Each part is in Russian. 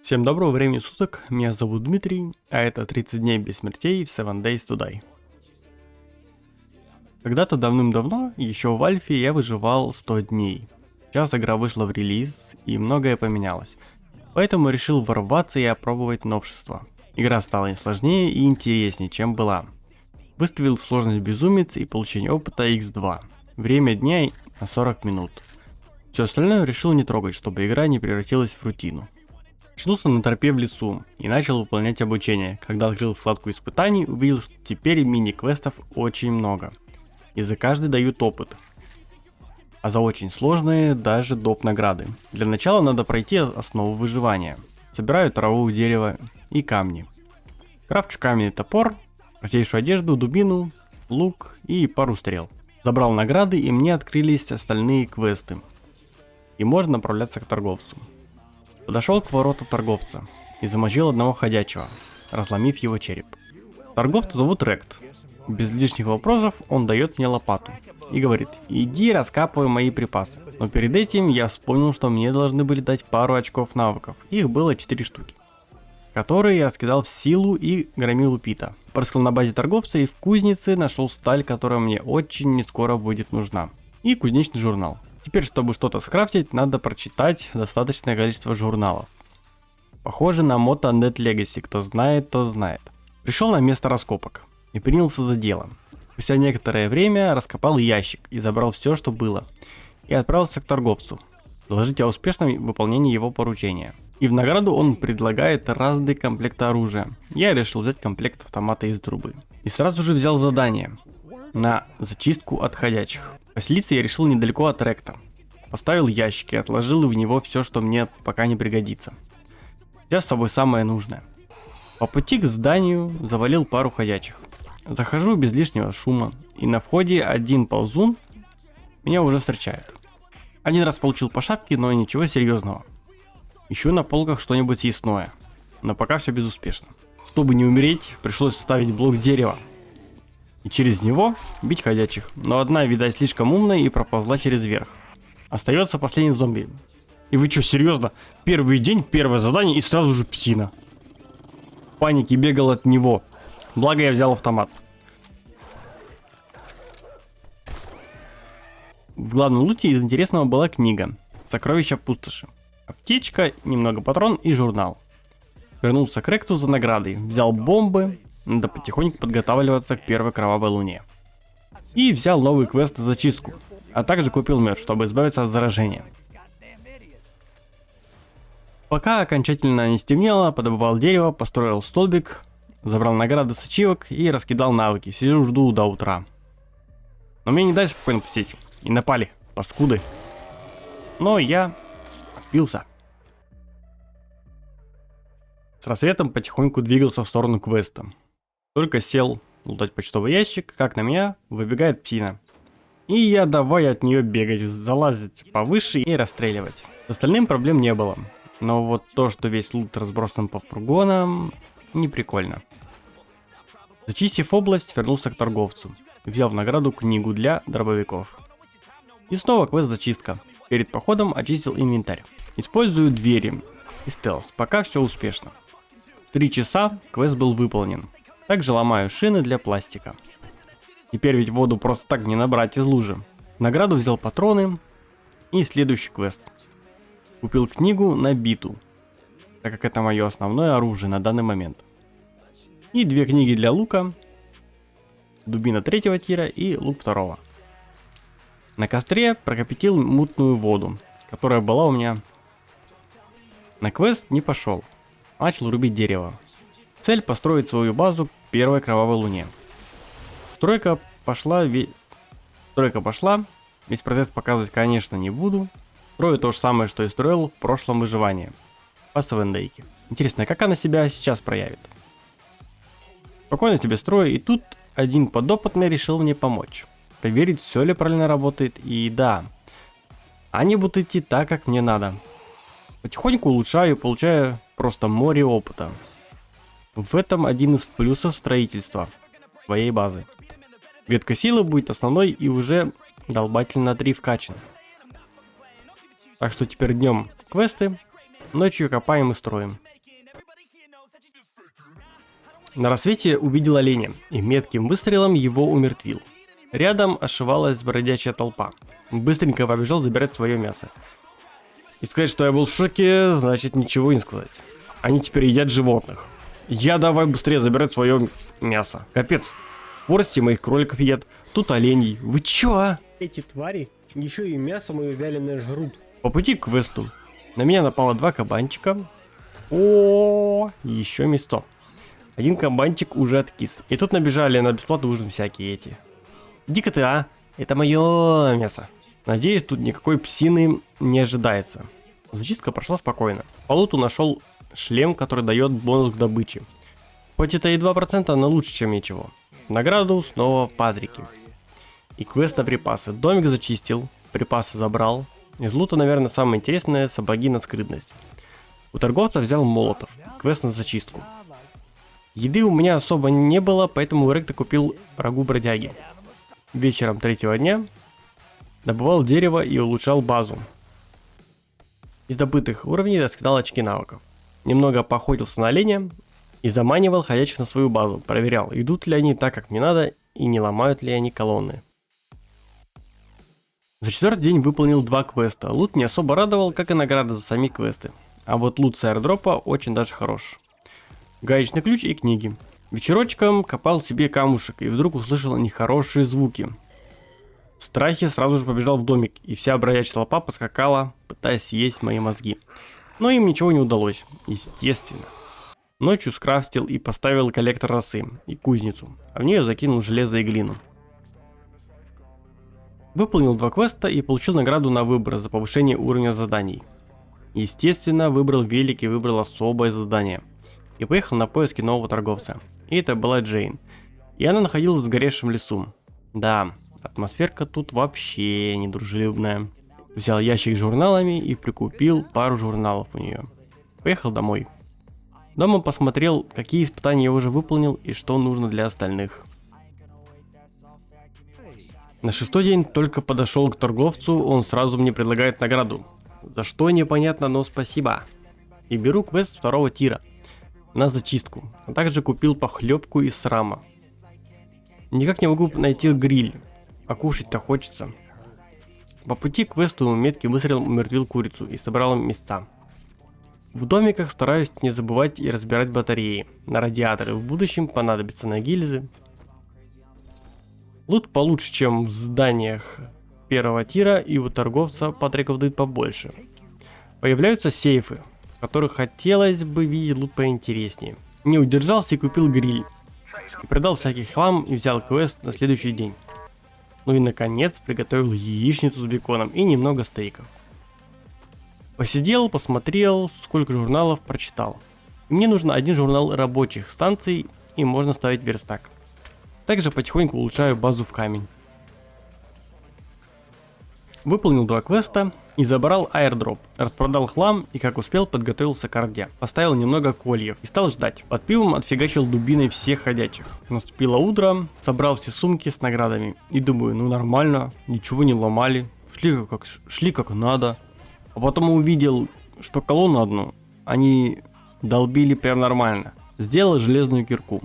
Всем доброго времени суток, меня зовут Дмитрий, а это 30 дней без смертей в 7 Days to Die. Когда-то давным-давно, еще в Альфе, я выживал 100 дней. Сейчас игра вышла в релиз, и многое поменялось. Поэтому решил ворваться и опробовать новшества. Игра стала сложнее и интереснее, чем была. Выставил сложность безумец и получение опыта x2. Время дня на 40 минут. Все остальное решил не трогать, чтобы игра не превратилась в рутину. Очнулся на тропе в лесу и начал выполнять обучение. Когда открыл вкладку испытаний, увидел, что теперь мини-квестов очень много. И за каждый дают опыт. А за очень сложные даже доп награды. Для начала надо пройти основу выживания. Собираю траву, дерево и камни. Крафчу каменный топор, простейшую одежду, дубину, лук и пару стрел. Забрал награды, и мне открылись остальные квесты. И можно направляться к торговцу. Подошел к вороту торговца и замочил одного ходячего, разломив его череп. Торговца зовут Рект. Без лишних вопросов он дает мне лопату и говорит: иди раскапывай мои припасы. Но перед этим я вспомнил, что мне должны были дать пару очков навыков. Их было 4 штуки, которые я раскидал в силу и громилу Пита. Порыскал на базе торговца и в кузнице нашел сталь, которая мне очень не скоро будет нужна. И кузнечный журнал. Теперь, чтобы что-то скрафтить, надо прочитать достаточное количество журналов. Похоже на Moto Undead Legacy, кто знает, то знает. Пришел на место раскопок и принялся за дело. Спустя некоторое время раскопал ящик и забрал все, что было. И отправился к торговцу, доложить о успешном выполнении его поручения. И в награду он предлагает разные комплекты оружия. Я решил взять комплект автомата из трубы. И сразу же взял задание на зачистку от ходячих. Поселиться я решил недалеко от Ректа. Поставил ящик и отложил в него все, что мне пока не пригодится. Взяв с собой самое нужное. По пути к зданию завалил пару ходячих. Захожу без лишнего шума, и на входе один ползун меня уже встречает. Один раз получил по шапке, но ничего серьезного. Ищу на полках что-нибудь съестное, но пока все безуспешно. Чтобы не умереть, пришлось вставить блок дерева и через него бить ходячих, но одна, видать, слишком умная и проползла через верх. Остается последний зомби. И вы что, серьезно? Первый день, первое задание и сразу же псина. В панике бегал от него. Благо я взял автомат. В главном луте из интересного была книга «Сокровища пустоши». Аптечка, немного патрон и журнал. Вернулся к Ректу за наградой. Взял бомбы. Надо потихоньку подготавливаться к первой кровавой луне. И взял новый квест за зачистку. А также купил мед, чтобы избавиться от заражения. Пока окончательно не стемнело, подобывал дерево, построил столбик, забрал награды с ачивок и раскидал навыки. Сижу, жду до утра. Но мне не дали спокойно посидеть. И напали, паскуды. Но я отпился. С рассветом потихоньку двигался в сторону квеста. Только сел лутать почтовый ящик, как на меня выбегает псина. И я давай от нее бегать, залазить повыше и расстреливать. С остальным проблем не было. Но вот то, что весь лут разбросан по фургонам, не прикольно. Зачистив область, вернулся к торговцу. Взял в награду книгу для дробовиков. И снова квест зачистка. Перед походом очистил инвентарь. Использую двери и стелс, пока все успешно. В 3 часа квест был выполнен. Также ломаю шины для пластика. Теперь ведь воду просто так не набрать из лужи. В награду взял патроны и следующий квест. Купил книгу на биту, так как это мое основное оружие на данный момент. И 2 книги для лука. Дубина 3-го тира и лук 2-го. На костре прокипятил мутную воду, которая была у меня. На квест не пошел. Начал рубить дерево. Цель построить свою базу к первой кровавой луне. Стройка пошла, весь процесс показывать, конечно, не буду. Строю то же самое, что и строил в прошлом выживании. По 7 Days. Интересно, как она себя сейчас проявит? Спокойно себе строю, и тут один подопытный решил мне помочь. Проверить, все ли правильно работает, и да. Они будут идти так, как мне надо. Потихоньку улучшаю и получаю просто море опыта. В этом один из плюсов строительства своей базы. Ветка силы будет основной и уже долбатель на 3 вкачан. Так что теперь днем квесты, ночью копаем и строим. На рассвете увидел оленя и метким выстрелом его умертвил. Рядом ошивалась бродячая толпа. Быстренько побежал забирать свое мясо. И сказать, что я был в шоке, значит ничего не сказать. Они теперь едят животных. Я давай быстрее забирать свое мясо. Капец. В форесте моих кроликов едят. Тут оленей. Вы чё, а? Эти твари еще и мясо мое вяленое жрут. По пути к квесту на меня напало 2 кабанчика. О, еще место. Один кабанчик уже откис. И тут набежали на бесплатный ужин всякие эти. Иди-ка ты, а? Это мое мясо. Надеюсь, тут никакой псины не ожидается. Зачистка прошла спокойно. По луту нашел шлем, который дает бонус к добыче. Хоть это и 2%, но лучше, чем ничего. Награду снова падрики. И квест на припасы. Домик зачистил, припасы забрал. Из лута, наверное, самое интересное — сапоги на скрытность. У торговца взял молотов. Квест на зачистку. Еды у меня особо не было, поэтому у Ректа купил рагу бродяги. Вечером 3-го дня добывал дерево и улучшал базу. Из добытых уровней раскидал очки навыков. Немного поохотился на оленя и заманивал ходячих на свою базу. Проверял, идут ли они так, как мне надо, и не ломают ли они колонны. За 4-й день выполнил 2 квеста. Лут не особо радовал, как и награды за сами квесты. А вот лут с аирдропа очень даже хорош. Гаечный ключ и книги. Вечерочком копал себе камушек и вдруг услышал нехорошие звуки. В страхе сразу же побежал в домик, и вся бродячая толпа поскакала, пытаясь съесть мои мозги. Но им ничего не удалось, естественно. Ночью скрафтил и поставил коллектор росы и кузницу, а в нее закинул железо и глину. Выполнил 2 квеста и получил награду на выбор за повышение уровня заданий. Естественно, выбрал велик и выбрал особое задание. И поехал на поиски нового торговца. И это была Джейн. И она находилась в сгоревшем лесу. Да, атмосферка тут вообще недружелюбная. Взял ящик с журналами и прикупил пару журналов у нее. Поехал домой. Дома посмотрел, какие испытания я уже выполнил и что нужно для остальных. На 6-й день только подошел к торговцу, он сразу мне предлагает награду. За что непонятно, но спасибо. И беру квест 2-го тира на зачистку, а также купил похлебку из срама. Никак не могу найти гриль, а кушать-то хочется. По пути к квесту меткий выстрел умертвил курицу и собрал мясца. В домиках стараюсь не забывать и разбирать батареи на радиаторы, в будущем понадобятся на гильзы. Лут получше, чем в зданиях 1-го тира, и у торговца патриков дают побольше. Появляются сейфы, в которых хотелось бы видеть лут поинтереснее. Не удержался и купил гриль. И продал всякий хлам и взял квест на следующий день. Ну и наконец приготовил яичницу с беконом и немного стейков. Посидел, посмотрел, сколько журналов прочитал. Мне нужно 1 журнал рабочих станций и можно ставить верстак. Также потихоньку улучшаю базу в камень. Выполнил 2 квеста и забрал аирдроп. Распродал хлам и как успел подготовился к орде. Поставил немного кольев и стал ждать. Под пивом отфигачил дубиной всех ходячих. Наступило утро, собрал все сумки с наградами. И думаю, ну нормально, ничего не ломали. Шли как надо. А потом увидел, что колонну одну они долбили прям нормально. Сделал железную кирку.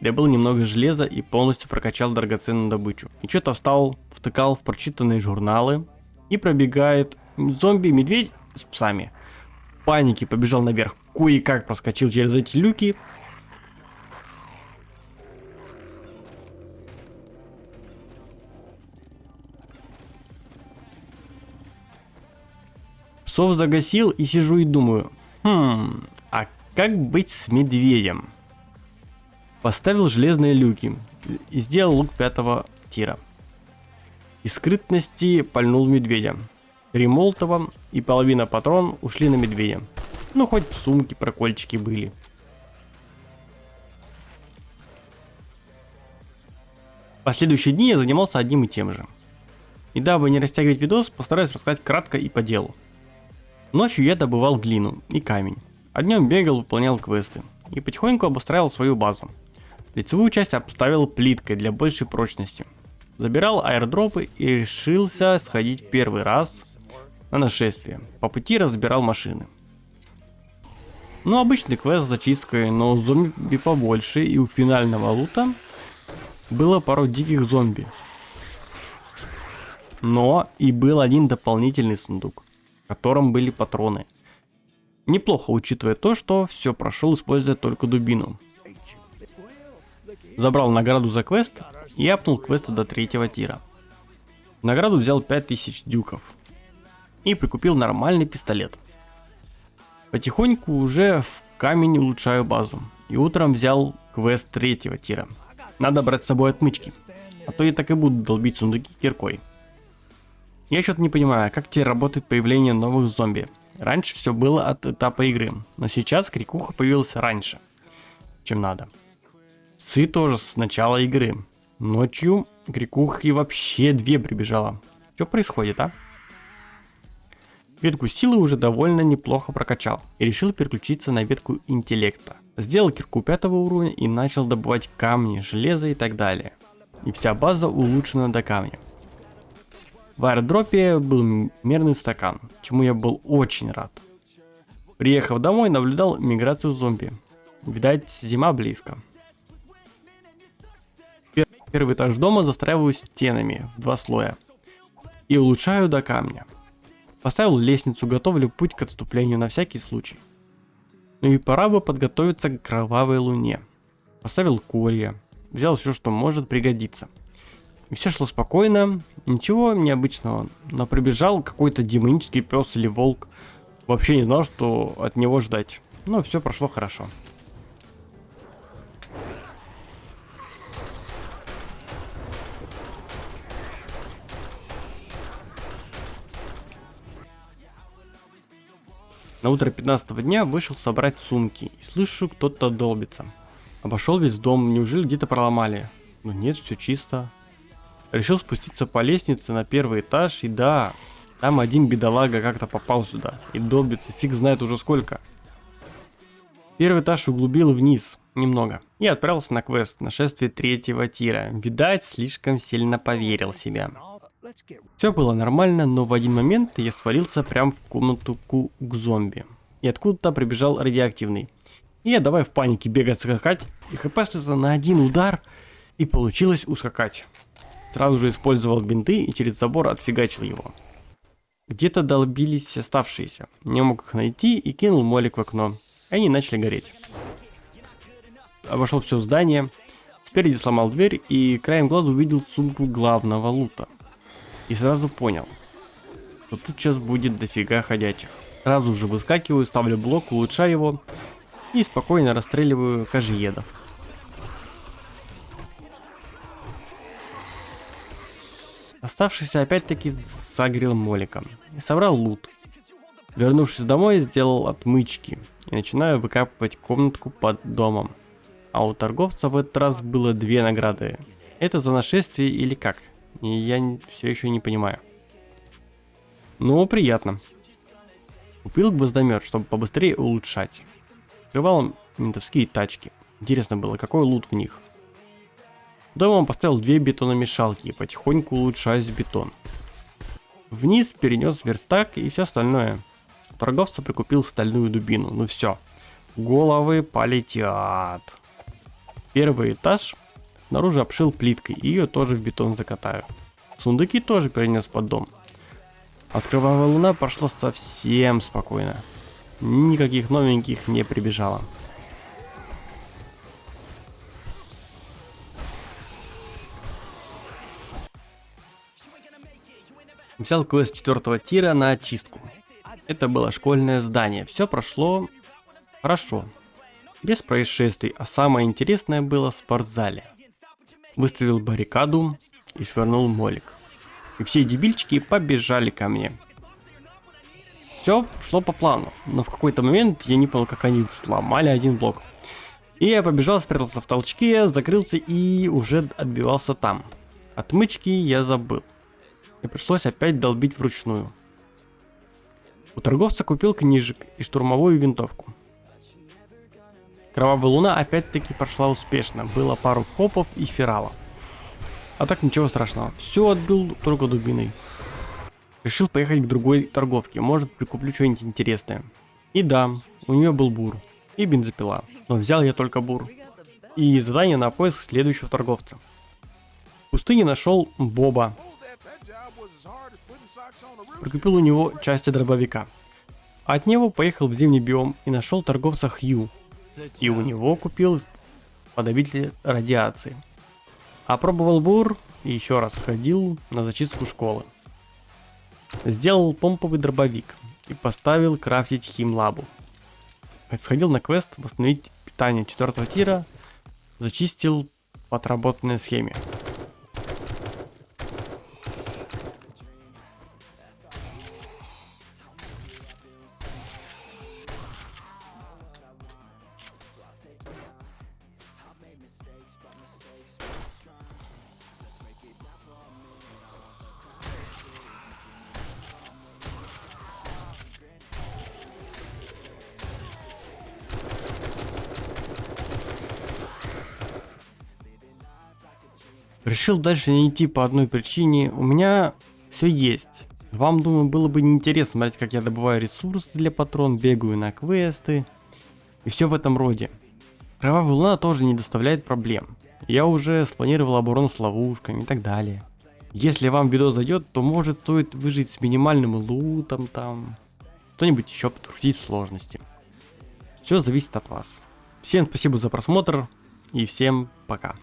Добыл немного железа и полностью прокачал драгоценную добычу. И что-то встал, втыкал в прочитанные журналы. И пробегает зомби-медведь с псами. В панике побежал наверх. Кое-как проскочил через эти люки. Псов загасил и сижу и думаю. А как быть с медведем? Поставил железные люки и сделал лук 5-го тира. Из скрытности пальнул медведя. 3 молотова и половина патрон ушли на медведя. Ну хоть в сумке прокольчики были. Последующие дни я занимался одним и тем же. И дабы не растягивать видос, постараюсь рассказать кратко и по делу. Ночью я добывал глину и камень, а днем бегал, выполнял квесты и потихоньку обустраивал свою базу. Лицевую часть обставил плиткой для большей прочности. Забирал аирдропы и решился сходить первый раз на нашествие. По пути разбирал машины. Ну, обычный квест с зачисткой, но зомби побольше, и у финального лута было пару диких зомби. Но и был один дополнительный сундук, в котором были патроны. Неплохо, учитывая то, что все прошел, используя только дубину. Забрал награду за квест и апнул квеста до 3-го тира. В награду взял 5000 дюков. И прикупил нормальный пистолет. Потихоньку уже в камень улучшаю базу. И утром взял квест 3-го тира. Надо брать с собой отмычки. А то я так и буду долбить сундуки киркой. Я что-то не понимаю, как теперь работает появление новых зомби. Раньше все было от этапа игры. Но сейчас крикуха появилась раньше, чем надо. Сы тоже с начала игры. Ночью крикухи вообще 2 прибежала. Что происходит, а? Ветку силы уже довольно неплохо прокачал и решил переключиться на ветку интеллекта. Сделал кирку 5-го уровня и начал добывать камни, железо и так далее. И вся база улучшена до камня. В аэродропе был мерный стакан, чему я был очень рад. Приехав домой, наблюдал миграцию зомби. Видать, зима близко. Первый этаж дома застраиваю стенами в 2 слоя и улучшаю до камня. Поставил лестницу, готовлю путь к отступлению на всякий случай. Ну и пора бы подготовиться к кровавой луне. Поставил колья, взял все, что может пригодиться. И все шло спокойно, ничего необычного, но прибежал какой-то демонический пес или волк. Вообще не знал, что от него ждать, но все прошло хорошо. На утро 15-го дня вышел собрать сумки и слышу, кто-то долбится. Обошел весь дом, неужели где-то проломали? Но нет, все чисто. Решил спуститься по лестнице на 1-й этаж, и да, там один бедолага как-то попал сюда и долбится, фиг знает уже сколько. 1-й этаж углубил вниз немного и отправился на квест «Нашествие 3-го тира». Видать, слишком сильно поверил в себя. Все было нормально, но в один момент я свалился прямо в комнату к зомби. И откуда-то прибежал радиоактивный. И я давай в панике бегать, скакать, и хп остается на 1 удар, и получилось ускакать. Сразу же использовал бинты и через забор отфигачил его. Где-то долбились оставшиеся. Не мог их найти и кинул молик в окно. Они начали гореть. Обошел все здание. Спереди сломал дверь и краем глаза увидел сумку главного лута. И сразу понял, что тут сейчас будет дофига ходячих. Сразу же выскакиваю, ставлю блок, улучшаю его и спокойно расстреливаю кожиедов. Оставшийся опять-таки загрел моликом и собрал лут. Вернувшись домой, сделал отмычки и начинаю выкапывать комнатку под домом. А у торговца в этот раз было 2 награды. Это за нашествие или как? И я все еще не понимаю. Ну, приятно. Купил гвоздомет, чтобы побыстрее улучшать. Открывал ментовские тачки. Интересно было, какой лут в них. Дома поставил 2 бетономешалки и потихоньку улучшаюсь в бетон. Вниз перенес верстак и все остальное. У торговца прикупил стальную дубину. Ну все, головы полетят. 1-й этаж снаружи обшил плиткой и ее тоже в бетон закатаю. Сундуки тоже перенес под дом. Кровавая луна прошла совсем спокойно. Никаких новеньких не прибежало. Взял квест 4-го тира на очистку. Это было школьное здание. Все прошло хорошо. Без происшествий, а самое интересное было в спортзале. Выставил баррикаду и швырнул молик. И все дебильчики побежали ко мне. Все шло по плану, но в какой-то момент я не понял, как они сломали 1 блок. И я побежал, спрятался в толчке, закрылся и уже отбивался там. Отмычки я забыл. И пришлось опять долбить вручную. У торговца купил книжек и штурмовую винтовку. Кровавая луна опять-таки прошла успешно. Было пару хопов и фералов. А так ничего страшного. Все отбил только дубиной. Решил поехать к другой торговке. Может, прикуплю что-нибудь интересное. И да, у нее был бур. и бензопила. Но взял я только бур. И задание на поиск следующего торговца. В пустыне нашел Боба. Прикупил у него части дробовика. От него поехал в зимний биом и нашел торговца Хью. И у него купил подавитель радиации. Опробовал бур и еще раз сходил на зачистку школы. Сделал помповый дробовик и поставил крафтить химлабу. Сходил на квест восстановить питание 4 тира, зачистил по отработанной схеме. Решил дальше не идти по одной причине. У меня все есть. Вам, думаю, было бы неинтересно смотреть, как я добываю ресурсы для патрон, бегаю на квесты и все в этом роде. Кровавая луна тоже не доставляет проблем. Я уже спланировал оборону с ловушками и так далее. Если вам видос зайдет, то может стоит выжить с минимальным лутом там. Что-нибудь еще подкрутить в сложности. Все зависит от вас. Всем спасибо за просмотр и всем пока.